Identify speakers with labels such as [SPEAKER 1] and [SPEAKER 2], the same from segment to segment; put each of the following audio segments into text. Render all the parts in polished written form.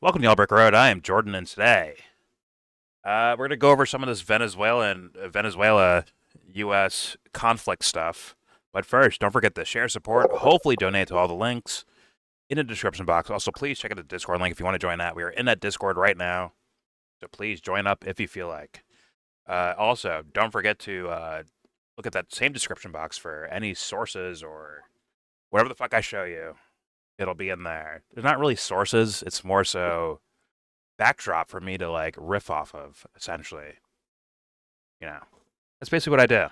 [SPEAKER 1] Welcome to YellBro Road. I am Jordan, and today we're going to go over some of this Venezuela U.S. conflict stuff. But first, don't forget to share, support, hopefully donate to all the links in the description box. Also, please check out the Discord link if you want to join that. We are in that Discord right now, so please join up if you feel like. Also, don't forget to look at that same description box for any sources or whatever the fuck I show you. It'll be in there. They're not really sources. It's more so backdrop for me to like riff off of, essentially. You know, that's basically what I do.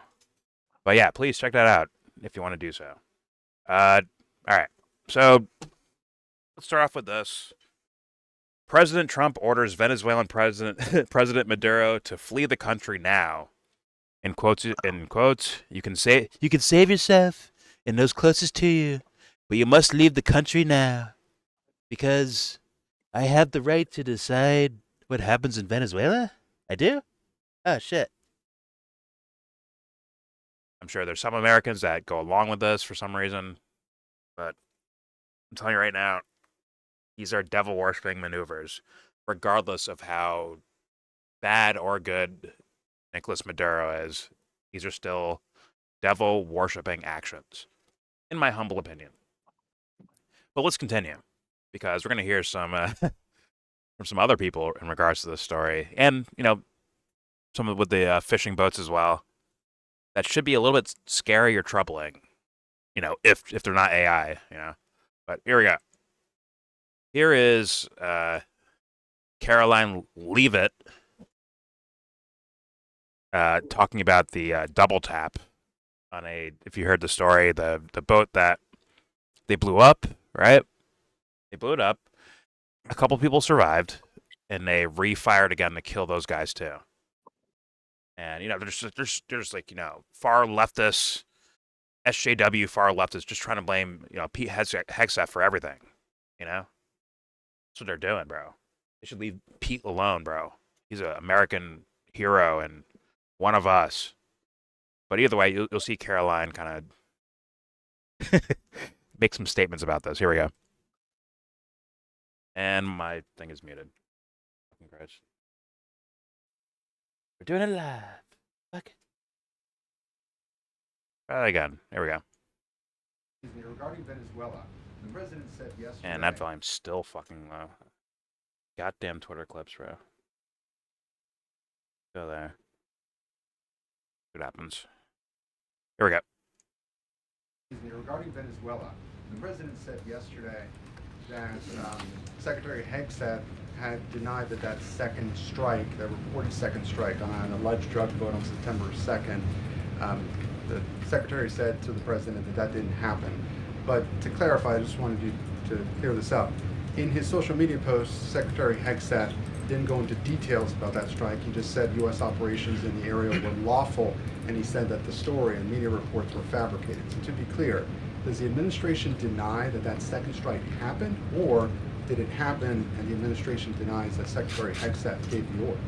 [SPEAKER 1] But yeah, please check that out if you want to do so. Uh, all right. So let's start off with this. President Trump orders Venezuelan President President Maduro to flee the country now. In quotes, you can save yourself and those closest to you, but you must leave the country now because I have the right to decide what happens in Venezuela. I do? Oh shit. I'm sure there's some Americans that go along with this for some reason, but I'm telling you right now, these are devil worshipping maneuvers, regardless of how bad or good Nicolas Maduro is. These are still devil worshipping actions, in my humble opinion. But let's continue, because we're going to hear some from some other people in regards to this story, and some with the fishing boats as well. That should be a little bit scary or troubling, if they're not AI. But here we go. Here is Caroline Leavitt talking about the double tap on if you heard the story, the boat that they blew up, right? They blew it up. A couple people survived, and they refired again to kill those guys too. And there's like far leftists, SJW far leftists just trying to blame Pete Hegseth for everything. That's what they're doing, bro. They should leave Pete alone, bro. He's an American hero and one of us. But either way, you'll see Caroline kind of make some statements about this. Here we go. And my thing is muted. Congrats. We're doing it live. Fuck. Try that again. There we go.
[SPEAKER 2] Regarding Venezuela, the president said yesterday.
[SPEAKER 1] And that volume's still fucking low. Goddamn Twitter clips, bro. Go there. What happens? Here we go.
[SPEAKER 2] Regarding Venezuela, the president said yesterday that Secretary Hegseth had denied that second strike, that reported second strike on an alleged drug vote on September 2nd. The secretary said to the president that didn't happen. But to clarify, I just wanted you to clear this up. In his social media post, Secretary Hegseth didn't go into details about that strike. He just said U.S. operations in the area were lawful, and he said that the story and media reports were fabricated. So to be clear, does the administration deny that second strike happened, or did it happen and the administration denies that Secretary Hegseth gave the order?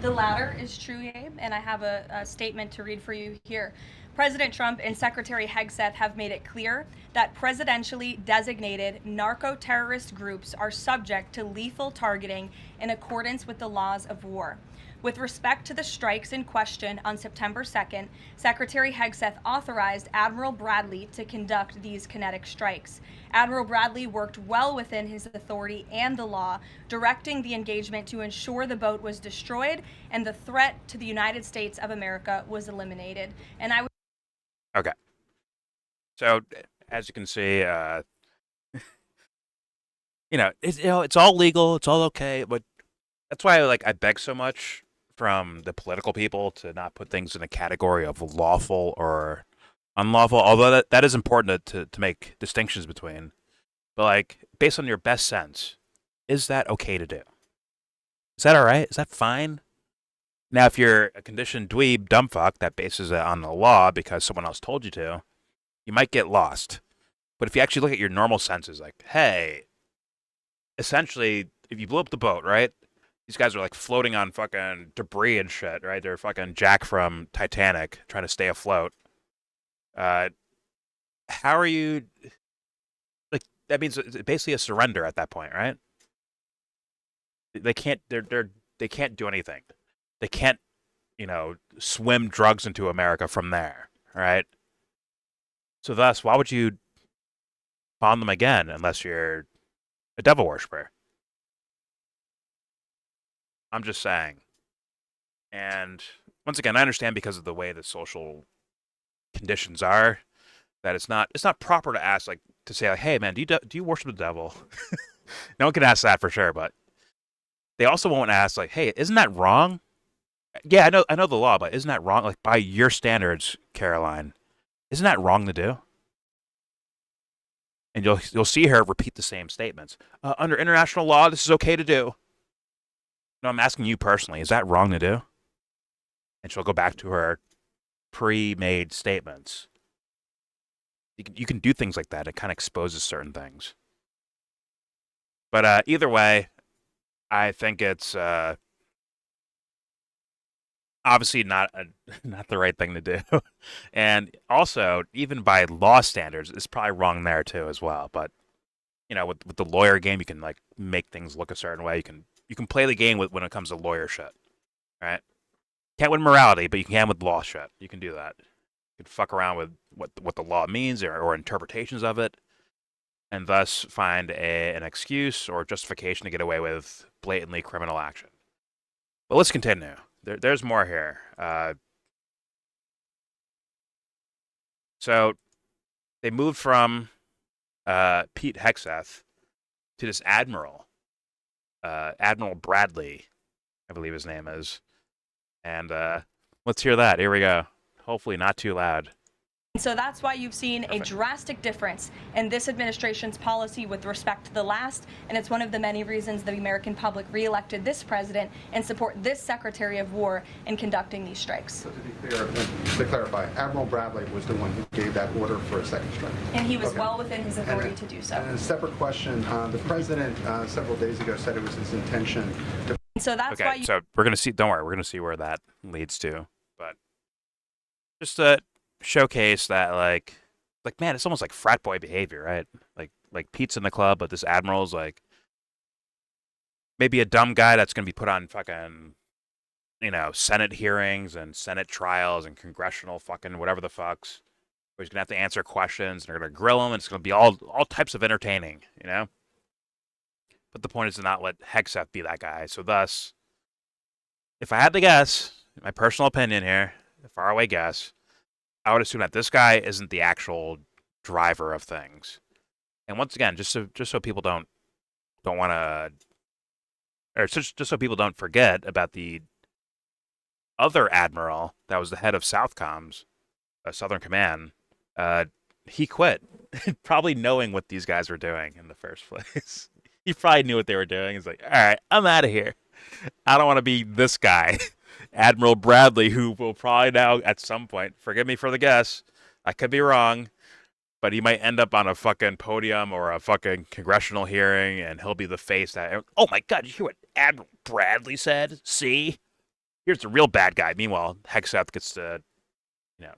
[SPEAKER 3] The latter is true, Abe, and I have a statement to read for you here. President Trump and Secretary Hegseth have made it clear that presidentially designated narco-terrorist groups are subject to lethal targeting in accordance with the laws of war. With respect to the strikes in question on September 2nd, Secretary Hegseth authorized Admiral Bradley to conduct these kinetic strikes. Admiral Bradley worked well within his authority and the law, directing the engagement to ensure the boat was destroyed and the threat to the United States of America was eliminated. And I would.
[SPEAKER 1] Okay. So, as you can see, it's all legal, it's all okay, but that's why I beg so much from the political people to not put things in a category of lawful or unlawful, although that is important to make distinctions between. But based on your best sense, is that okay to do? Is that all right? Is that fine? Now, if you're a conditioned dweeb dumbfuck that bases it on the law because someone else told you to, you might get lost. But if you actually look at your normal senses, hey, essentially, if you blew up the boat, right? These guys are floating on fucking debris and shit, right? They're fucking Jack from Titanic trying to stay afloat. How are you? That means it's basically a surrender at that point, right? They can't. They can't do anything. They can't, swim drugs into America from there. All right. So thus, why would you bond them again unless you're a devil worshiper? I'm just saying. And once again, I understand because of the way the social conditions are that it's not proper to ask like to say like, hey man, do you worship the devil? No one can ask that for sure, but they also won't ask like, hey, isn't that wrong? Yeah, I know the law, but isn't that wrong? Like by your standards, Caroline, isn't that wrong to do? And you'll see her repeat the same statements. Under international law, this is okay to do. No, I'm asking you personally, is that wrong to do? And she'll go back to her pre-made statements. You can do things like that. It kind of exposes certain things. But either way, I think it's obviously not not the right thing to do, and also even by law standards, it's probably wrong there too as well. But with the lawyer game, you can like make things look a certain way. You can play the game when it comes to lawyer shit, right? Can't win morality, but you can with law shit. You can do that. You can fuck around with what the law means or interpretations of it, and thus find an excuse or justification to get away with blatantly criminal action. But let's continue. There's more here. So they moved from Pete Hegseth to this admiral, Admiral Bradley, I believe his name is. And let's hear that. Here we go. Hopefully not too loud.
[SPEAKER 3] So that's why you've seen a drastic difference in this administration's policy with respect to the last, and it's one of the many reasons the American public reelected this president and support this Secretary of War in conducting these strikes.
[SPEAKER 2] So to be clear, to clarify, Admiral Bradley was the one who gave that order for a second strike.
[SPEAKER 3] And he was well within his authority to do so.
[SPEAKER 2] And a separate question, the president several days ago said it was his intention to...
[SPEAKER 3] So that's why
[SPEAKER 1] so we're going to see, don't worry, we're going to see where that leads to. But just to showcase that, like man, it's almost like frat boy behavior, right? Like Pete's in the club, but this admiral's like maybe a dumb guy that's going to be put on fucking, Senate hearings and Senate trials and congressional fucking whatever the fucks. Where he's going to have to answer questions and they're going to grill him and it's going to be all types of entertaining, But the point is to not let Hegseth be that guy. So thus, if I had to guess, my personal opinion here, a faraway guess, I would assume that this guy isn't the actual driver of things. And once again, just so people don't want to, or just so people don't forget about the other admiral that was the head of Southcom's, Southern Command. He quit, probably knowing what these guys were doing in the first place. He probably knew what they were doing. He's like, all right, I'm out of here. I don't want to be this guy. Admiral Bradley, who will probably now at some point, forgive me for the guess, I could be wrong, but he might end up on a fucking podium or a fucking congressional hearing and he'll be the face that, oh my God, you hear what Admiral Bradley said? See? Here's the real bad guy. Meanwhile, Hegseth gets to,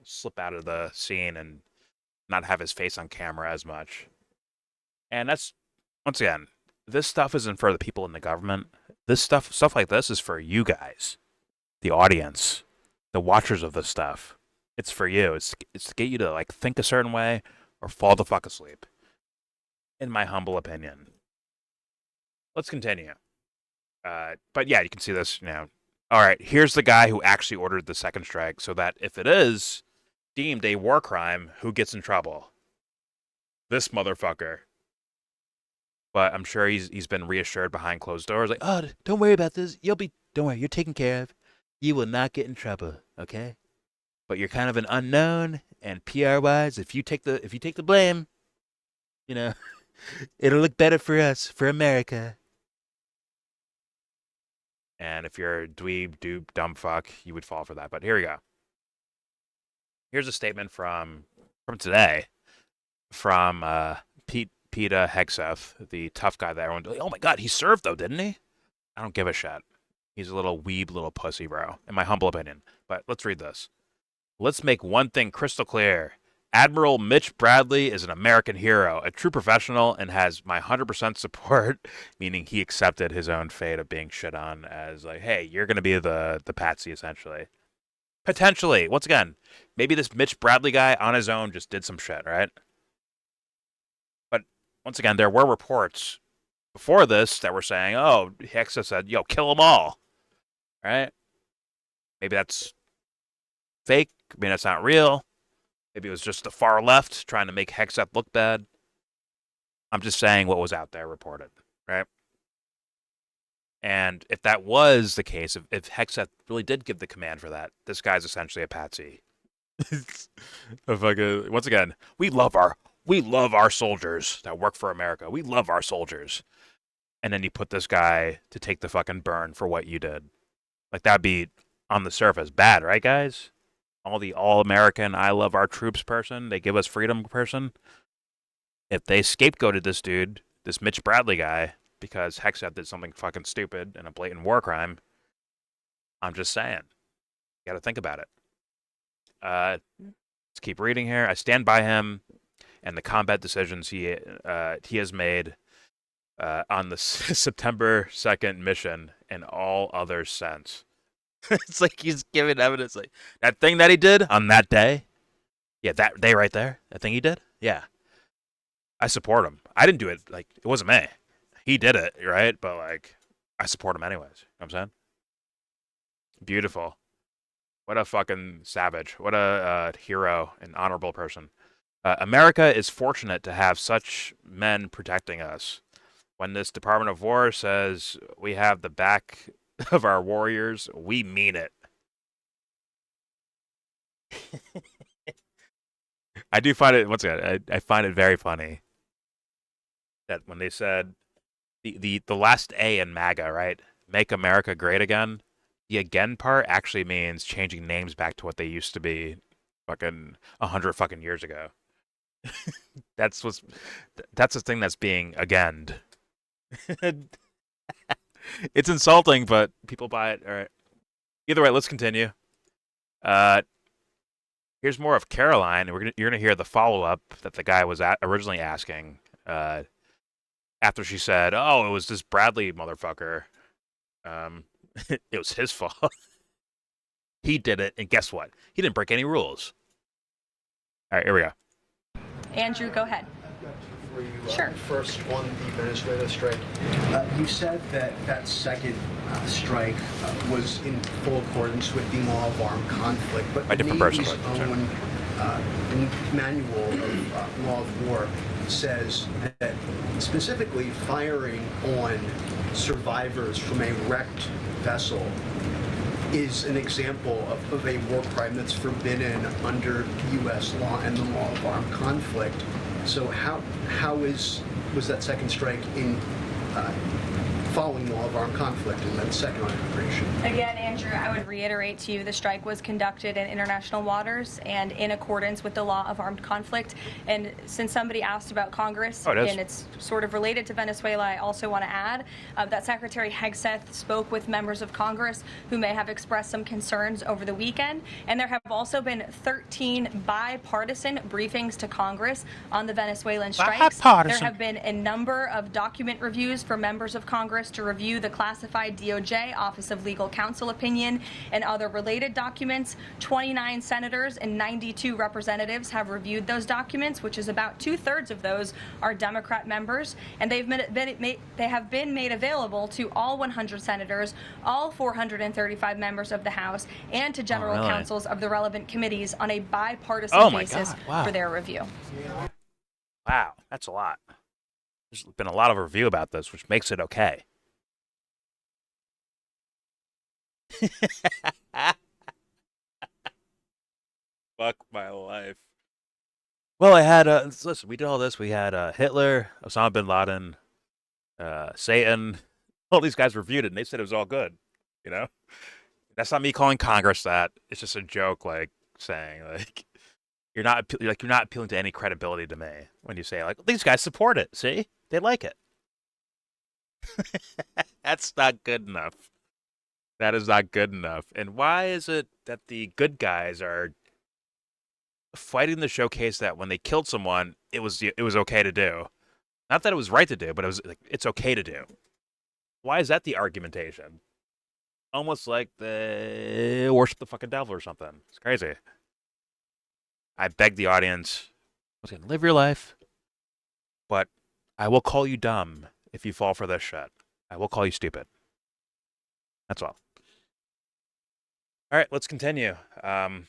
[SPEAKER 1] slip out of the scene and not have his face on camera as much. And that's, once again, this stuff isn't for the people in the government. This stuff like this is for you guys. The audience, the watchers of this stuff. It's for you. It's to get you to like think a certain way or fall the fuck asleep. In my humble opinion. Let's continue. But yeah, you can see this, All right, here's the guy who actually ordered the second strike so that if it is deemed a war crime, who gets in trouble? This motherfucker. But I'm sure he's been reassured behind closed doors. Like, oh, don't worry about this. Don't worry, you're taken care of. You will not get in trouble, okay? But you're kind of an unknown, and PR-wise, if you take the blame, it'll look better for us, for America. And if you're a dweeb, dupe, dumb fuck, you would fall for that. But here we go. Here's a statement from today from Peter Hegseth, the tough guy that everyone, oh my God, he served though, didn't he? I don't give a shit. He's a little weeb, little pussy, bro, in my humble opinion. But let's read this. Let's make one thing crystal clear. Admiral Mitch Bradley is an American hero, a true professional, and has my 100% support, meaning he accepted his own fate of being shit on as like, hey, you're going to be the patsy, essentially. Potentially. Once again, maybe this Mitch Bradley guy on his own just did some shit, right? But once again, there were reports before this that were saying, oh, Hexa said, yo, kill them all, right? Maybe that's fake. Maybe that's not real. Maybe it was just the far left trying to make Hexeth look bad. I'm just saying what was out there reported, right? And if that was the case, if Hexeth really did give the command for that, this guy's essentially a patsy. Once again, we love our soldiers that work for America. We love our soldiers. And then you put this guy to take the fucking burn for what you did. Like, that'd be on the surface bad, right, guys? All-American, I love our troops person, they give us freedom person. If they scapegoated this dude, this Mitch Bradley guy, because Hexeth did something fucking stupid and a blatant war crime, I'm just saying. You gotta think about it. Let's keep reading here. I stand by him and the combat decisions he has made on the September 2nd mission and all others since. It's like he's giving evidence. Like, that thing that he did on that day, yeah, that day right there, that thing he did, yeah, I support him. I didn't do it. Like, it wasn't me. He did it, right? But, like, I support him anyways. You know what I'm saying? Beautiful. What a fucking savage. What a hero and honorable person. America is fortunate to have such men protecting us. When this Department of War says we have the back of our warriors, we mean it. I do find it, once again, I find it very funny that when they said the last A in MAGA, right? Make America great again. The again part actually means changing names back to what they used to be fucking 100 fucking years ago. that's the thing that's being agained. It's insulting, but people buy it. All right. Either way, let's continue. Here's more of Caroline. You're gonna hear the follow up that the guy was originally asking. After she said, "Oh, it was this Bradley motherfucker. It was his fault. He did it, and guess what? He didn't break any rules." All right, here we go.
[SPEAKER 3] Andrew, go ahead.
[SPEAKER 4] For you,
[SPEAKER 3] Sure.
[SPEAKER 4] First, on the Venezuela strike, you said that second strike was in full accordance with the law of armed conflict, but
[SPEAKER 1] A different person,
[SPEAKER 4] Navy's
[SPEAKER 1] but sure.
[SPEAKER 4] own manual of law of war says that specifically firing on survivors from a wrecked vessel is an example of a war crime that's forbidden under U.S. law and the law of armed conflict. So was that second strike in following the law of armed conflict in that second operation?
[SPEAKER 3] Again, Andrew, I would reiterate to you the strike was conducted in international waters and in accordance with the law of armed conflict. And since somebody asked about Congress, and it's sort of related to Venezuela, I also want to add that Secretary Hegseth spoke with members of Congress who may have expressed some concerns over the weekend. And there have also been 13 bipartisan briefings to Congress on the Venezuelan strikes. There have been a number of document reviews for members of Congress to review the classified DOJ Office of Legal Counsel opinion and other related documents. 29 senators and 92 representatives have reviewed those documents, which is about 2/3 of those are Democrat members, and they have been made available to all 100 senators, all 435 members of the House, and to general counsels of the relevant committees on a bipartisan basis for their review.
[SPEAKER 1] Wow, that's a lot. There's been a lot of review about this, which makes it okay. Fuck my life. Well, I had listen. We did all this. We had Hitler, Osama bin Laden, Satan. All these guys reviewed it, and they said it was all good. You know, that's not me calling Congress that. It's just a joke, like saying like you're not appealing to any credibility to me when you say like these guys support it. See, they like it. That's not good enough. That is not good enough. And why is it that the good guys are fighting the showcase that when they killed someone, it was okay to do. Not that it was right to do, but it was like it's okay to do. Why is that the argumentation? Almost like they worship the fucking devil or something. It's crazy. I beg the audience, live your life, but I will call you dumb if you fall for this shit. I will call you stupid. That's all. All right, let's continue. Now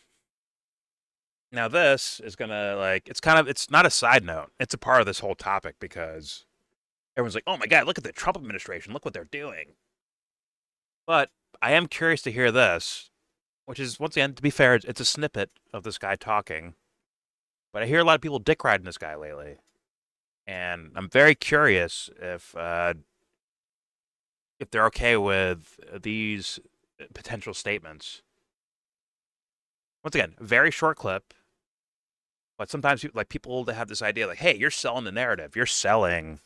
[SPEAKER 1] this is gonna it's not a side note. It's a part of this whole topic because everyone's like, oh my god, look at the Trump administration. Look what they're doing. But I am curious to hear this, which is, once again, to be fair, it's a snippet of this guy talking. But I hear a lot of people dick riding this guy lately. And I'm very curious if they're okay with these potential statements. Once again, very short clip. But sometimes people that have this idea like, hey, you're selling the narrative. You're selling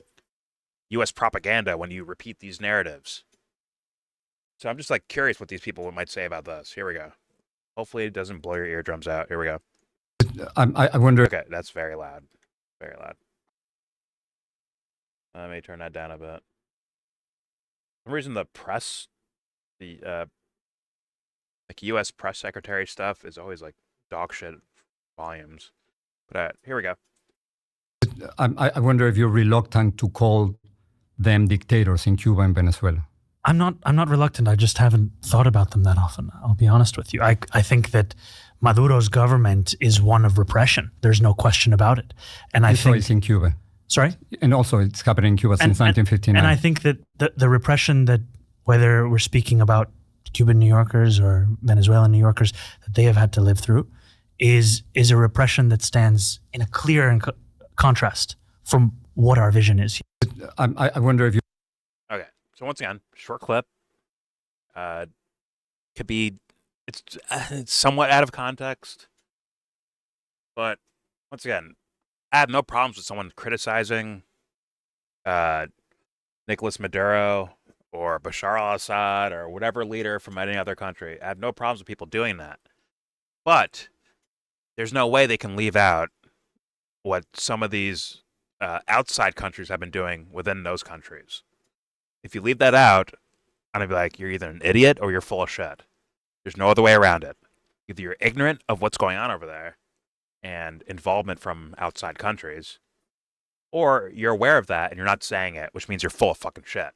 [SPEAKER 1] U.S. propaganda when you repeat these narratives. So I'm just curious what these people might say about this. Here we go. Hopefully it doesn't blow your eardrums out. Here we go.
[SPEAKER 5] I wonder.
[SPEAKER 1] Okay, that's very loud. Very loud. Let me turn that down a bit. For some reason, the press, the U.S. press secretary stuff is always dog shit volumes. But here we go.
[SPEAKER 5] I wonder if you're reluctant to call them dictators in Cuba and Venezuela.
[SPEAKER 6] I'm not reluctant. I just haven't thought about them that often. I'll be honest with you. I think that Maduro's government is one of repression. There's no question about it. And I think
[SPEAKER 5] it's in Cuba.
[SPEAKER 6] Sorry?
[SPEAKER 5] And also it's happening in Cuba since 1959.
[SPEAKER 6] And I think that the repression that, whether we're speaking about Cuban New Yorkers or Venezuelan New Yorkers, that they have had to live through is a repression that stands in a clear contrast from what our vision is.
[SPEAKER 5] I wonder if you...
[SPEAKER 1] Okay. So once again, short clip. Could be, it's somewhat out of context. But once again, I have no problems with someone criticizing Nicolas Maduro or Bashar al-Assad or whatever leader from any other country. I have no problems with people doing that. But there's no way they can leave out what some of these outside countries have been doing within those countries. If you leave that out, I'm going to be like, you're either an idiot or you're full of shit. There's no other way around it. Either you're ignorant of what's going on over there and involvement from outside countries, or you're aware of that and you're not saying it, which means you're full of fucking shit.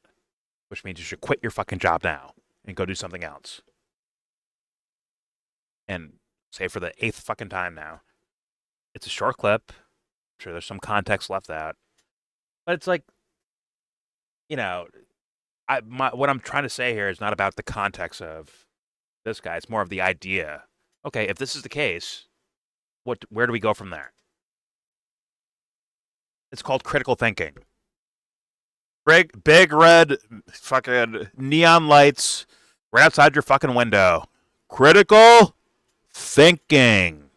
[SPEAKER 1] Which means you should quit your fucking job now and go do something else. And say for the 8th fucking time now, it's a short clip. I'm sure there's some context left out. But it's like, you know, what I'm trying to say here is not about the context of this guy. It's more of the idea. Okay, if this is the case, where do we go from there? It's called critical thinking. Big red fucking neon lights right outside your fucking window. Critical thinking.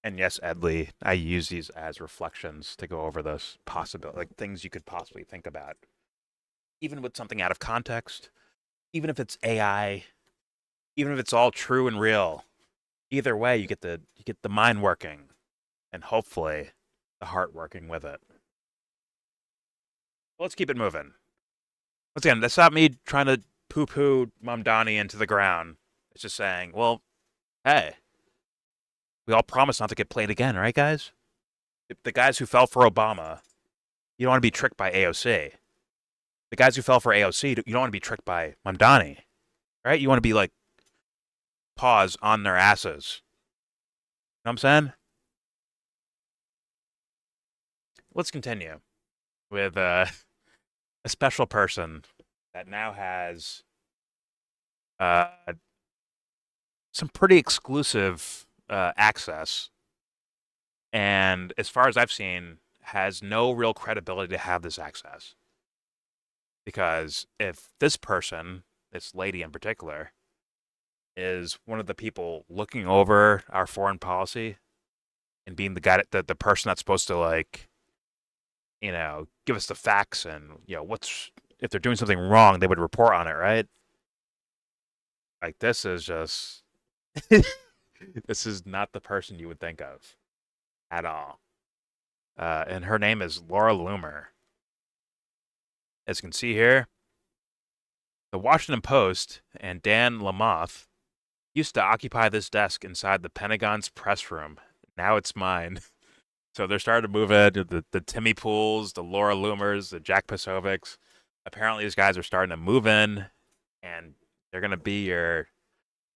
[SPEAKER 1] And yes, Edley, I use these as reflections to go over this possibility, like things you could possibly think about. Even with something out of context, even if it's AI, even if it's all true and real, either way, you get the mind working, and hopefully the heart working with it. Let's keep it moving. Once again, that's not me trying to poo-poo Mamdani into the ground. It's just saying, well, hey, we all promised not to get played again, right, guys? The guys who fell for Obama, you don't want to be tricked by AOC. The guys who fell for AOC, you don't want to be tricked by Mamdani, right? You want to be like, paws on their asses. You know what I'm saying? Let's continue with a special person that now has some pretty exclusive access, and as far as I've seen, has no real credibility to have this access. Because if this person, this lady in particular, is one of the people looking over our foreign policy and being the guy, the person that's supposed to, like, you know, give us the facts and, you know, if they're doing something wrong, they would report on it, right? Like, this is just This is not the person you would think of at all. And her name is Laura Loomer. As you can see here, the Washington Post and Dan Lamothe used to occupy this desk inside the Pentagon's press room. Now it's mine. So they're starting to move in. The Timmy Pools, the Laura Loomers, the Jack Pasovics. Apparently, these guys are starting to move in, and they're gonna be your.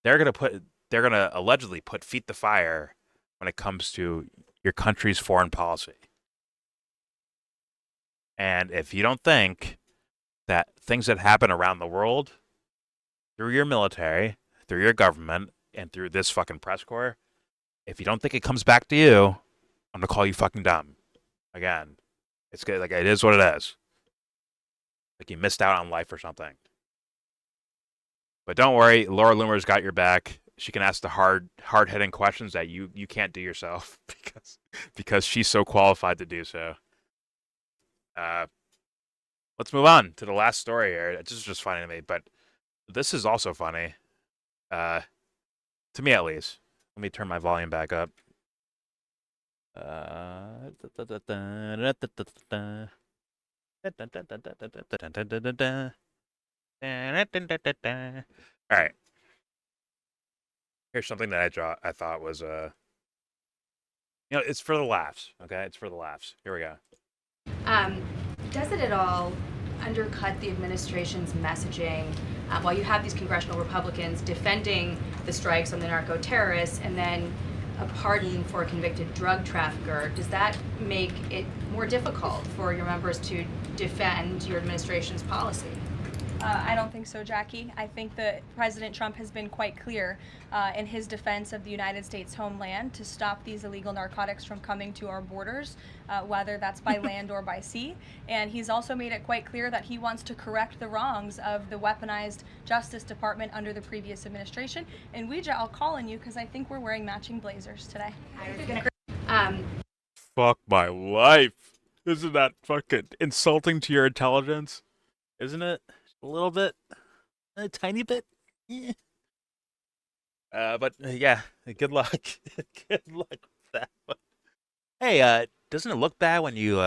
[SPEAKER 1] They're gonna allegedly put feet to fire when it comes to your country's foreign policy. And if you don't think that things that happen around the world through your military, through your government, and through this fucking press corps, if you don't think it comes back to you, I'm gonna call you fucking dumb. Again, it's good. Like, it is what it is. Like, you missed out on life or something. But don't worry, Laura Loomer's got your back. She can ask the hard-hitting questions that you can't do yourself because she's so qualified to do so. Let's move on to the last story here. This is just funny to me, but this is also funny. To me, at least. Let me turn my volume back up. All right. Here's something that I thought was it's for the laughs. Okay, it's for the laughs. Here we go.
[SPEAKER 7] Does it at all undercut the administration's messaging while you have these congressional Republicans defending the strikes on the narco-terrorists and then a pardon for a convicted drug trafficker? Does that make it more difficult for your members to defend your administration's policy?
[SPEAKER 3] I don't think so, Jackie. I think that President Trump has been quite clear in his defense of the United States homeland to stop these illegal narcotics from coming to our borders, whether that's by land or by sea. And he's also made it quite clear that he wants to correct the wrongs of the weaponized Justice Department under the previous administration. And Ouija, I'll call on you because I think we're wearing matching blazers today.
[SPEAKER 1] Fuck my life. Isn't that fucking insulting to your intelligence? Isn't it? A little bit, a tiny bit. Yeah. But yeah, good luck. Good luck with that one. Hey, doesn't it look bad when you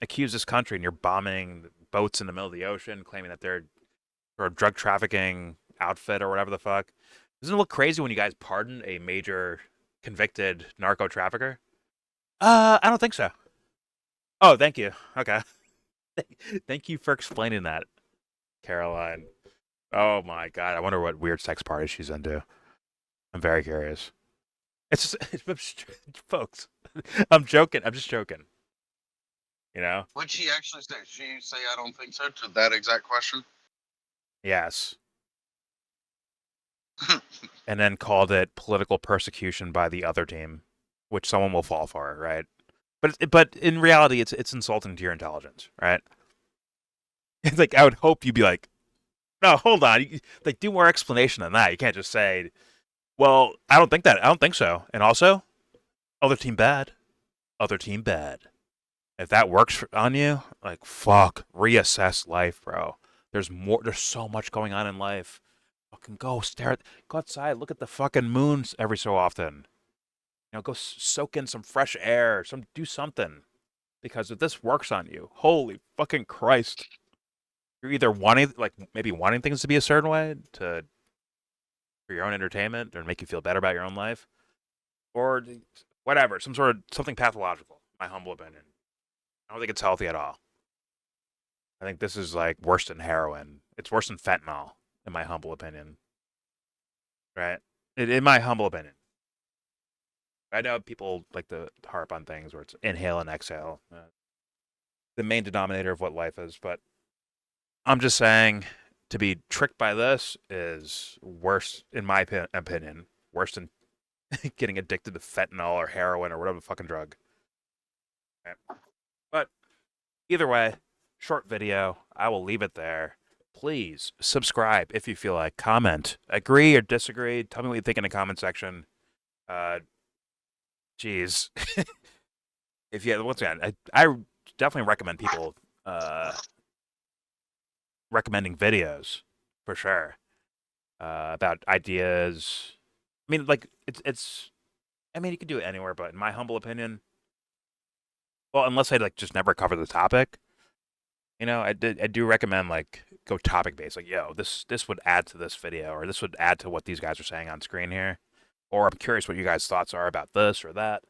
[SPEAKER 1] accuse this country and you're bombing boats in the middle of the ocean, claiming that they're sort of drug trafficking outfit or whatever the fuck? Doesn't it look crazy when you guys pardon a major convicted narco trafficker? I don't think so. Oh, thank you. Okay. Thank you for explaining that, Caroline. Oh my god, I wonder what weird sex party she's into. I'm very curious. It's folks. I'm joking. I'm just joking. You know?
[SPEAKER 8] What'd she actually say? She say I don't think so to that exact question?
[SPEAKER 1] Yes. And then called it political persecution by the other team, which someone will fall for, right? But in reality, it's insulting to your intelligence, right? It's like, I would hope you'd be like, no, hold on. Like, do more explanation than that. You can't just say, well, I don't think that. I don't think so. And also, other team bad. Other team bad. If that works on you, like, fuck, reassess life, bro. There's so much going on in life. Fucking go outside, look at the fucking moons every so often. You know, go soak in some fresh air, do something. Because if this works on you, holy fucking Christ. You're either maybe wanting things to be a certain way for your own entertainment or make you feel better about your own life, or whatever, something pathological. In my humble opinion, I don't think it's healthy at all. I think this is like worse than heroin. It's worse than fentanyl, in my humble opinion. Right? In my humble opinion. I know people like to harp on things where it's inhale and exhale, the main denominator of what life is, but I'm just saying, to be tricked by this is worse, in my opinion, worse than getting addicted to fentanyl or heroin or whatever fucking drug. Okay. But either way, short video. I will leave it there. Please subscribe if you feel like. Comment, agree or disagree. Tell me what you think in the comment section. Jeez. Once again, I definitely recommend people recommending videos for sure about ideas, I mean, like it's. I mean, you can do it anywhere, but in my humble opinion, well, unless I like just never cover the topic, I do recommend like go topic based. Like, yo, this would add to this video, or this would add to what these guys are saying on screen here, or I'm curious what you guys' thoughts are about this or that.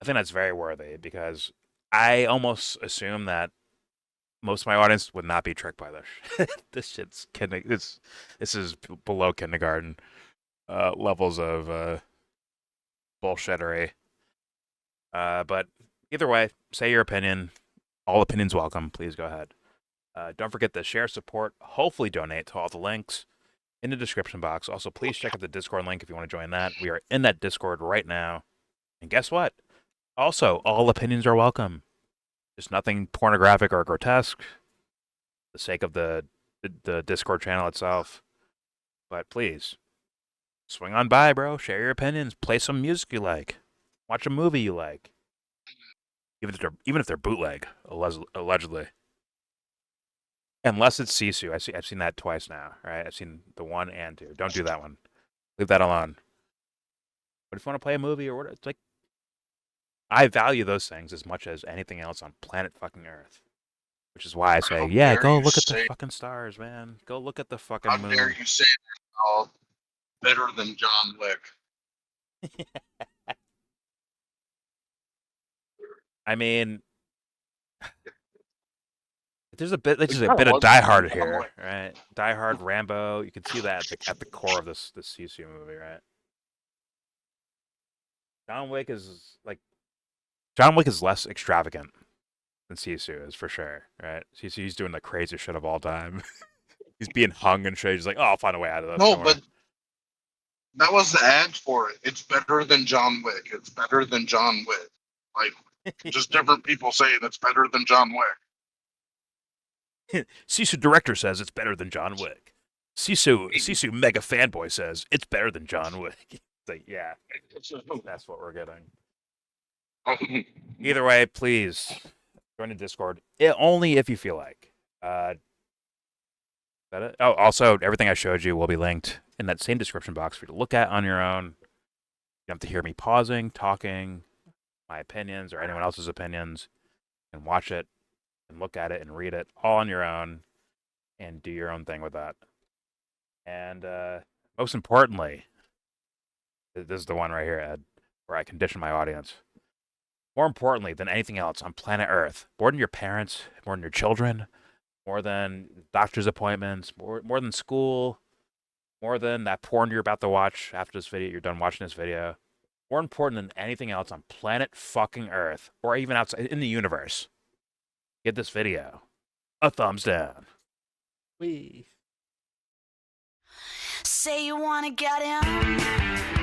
[SPEAKER 1] I think that's very worthy because I almost assume that most of my audience would not be tricked by this. This shit's kidding. This is below kindergarten levels of bullshittery. But either way, say your opinion. All opinions welcome. Please go ahead. Don't forget to share, support, hopefully donate to all the links in the description box. Also, please check out the Discord link if you want to join that. We are in that Discord right now. And guess what? Also, all opinions are welcome. Just nothing pornographic or grotesque. For the sake of the Discord channel itself. But please, swing on by, bro. Share your opinions. Play some music you like. Watch a movie you like. Even if they're bootleg, allegedly. Unless it's Sisu. I've seen that twice now, right? I've seen the 1 and 2. Don't do that one. Leave that alone. But if you want to play a movie or what, it's like, I value those things as much as anything else on planet fucking Earth. Which is why I say, yeah, go look at the fucking stars, man. Go look at the fucking moon.
[SPEAKER 8] How dare you say they're all better than John Wick?
[SPEAKER 1] I mean, there's a bit of Die Hard here, right? Die Hard, Rambo. You can see that at the core of this Sisu movie, right? John Wick is less extravagant than Sisu is for sure, right? He's doing the craziest shit of all time. He's being hung and shit. He's like, oh, I'll find a way out of this.
[SPEAKER 8] No, but that was the ad for it. It's better than John Wick. It's better than John Wick. Like, just different people saying it's better than John Wick.
[SPEAKER 1] Sisu director says it's better than John Wick. Sisu mega fanboy says it's better than John Wick. It's like, yeah, that's what we're getting. Either way, please join the Discord. Only if you feel like. Is that it? Oh, also, everything I showed you will be linked in that same description box for you to look at on your own. You don't have to hear me pausing, talking, my opinions, or anyone else's opinions. And watch it, and look at it, and read it all on your own, and do your own thing with that. And most importantly, this is the one right here, Ed, where I condition my audience. More importantly than anything else on planet Earth, more than your parents, more than your children, more than doctor's appointments, more than school, more than that porn you're about to watch after this video, you're done watching this video. More important than anything else on planet fucking Earth, or even outside in the universe, give this video a thumbs down. Wee.
[SPEAKER 9] Say you wanna get in.